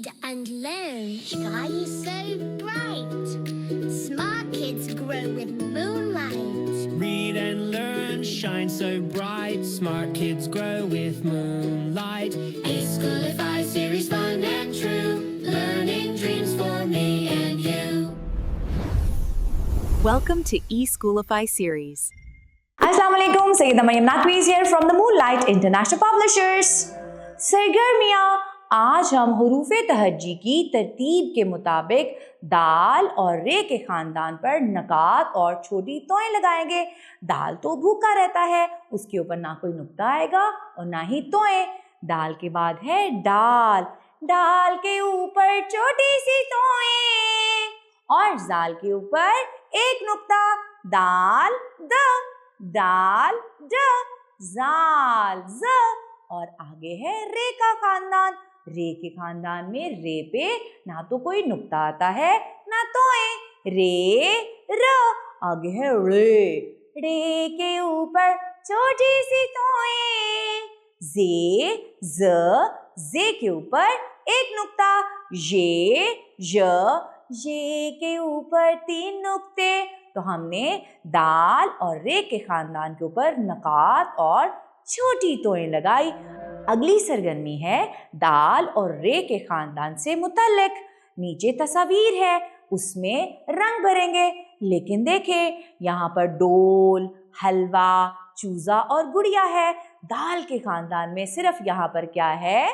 read and learn. Sky is so bright. Smart kids grow with moonlight. Read and learn, shine so bright. Smart kids grow with moonlight. E-Schoolify series, fun and true. Learning dreams for me and you. Welcome to E-Schoolify series. Assalamu alaikum, Sayyida Maryam Naqvi is here from the Moonlight International Publishers. सरगर्मियाँ, आज हम हुरूफ़े तहज्जी की तरतीब के मुताबिक दाल और रे के ख़ानदान पर नकात और छोटी तोएं लगाएंगे। दाल तो भूखा रहता है, उसके ऊपर ना कोई नुक्ता आएगा और ना ही तोएं। दाल के बाद है डाल, डाल के ऊपर छोटी सी तोएं और जाल के ऊपर एक नुक्ता। दाल द, दाल ड, जाल ज और आगे है रे का खानदान। रे के खानदान में रे पे ना तो कोई नुक्ता आता है ना तोएं। रे र, आगे है रे, रे के ऊपर छोटी सी तोएं। जे ज, जे के ऊपर एक नुक्ता। ये य, ये के ऊपर तीन नुक्ते। तो हमने दाल और रे के खानदान के ऊपर नकात और छोटी तोएं लगाई। अगली सरगर्मी है दाल और रे के खानदान से मुतल्लिक। नीचे तस्वीर है, उसमें रंग भरेंगे। लेकिन देखें, यहाँ पर डोल, हलवा, चूजा और गुड़िया है। दाल के खानदान में सिर्फ यहाँ पर क्या है?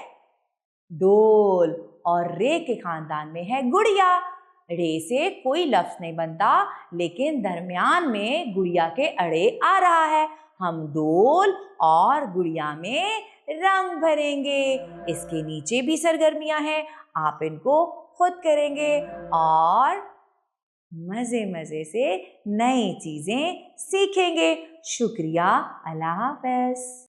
डोल। और रे के खानदान में है गुड़िया। रे से कोई लफ्ज नहीं बनता, लेकिन दरमियान में गुड़िया के अड़े आ रहा है। हम डोल और गुड़िया में रंग भरेंगे। इसके नीचे भी सरगर्मियां हैं, आप इनको खुद करेंगे और मजे मजे से नई चीजें सीखेंगे। शुक्रिया, अल्लाह हाफ़िज़।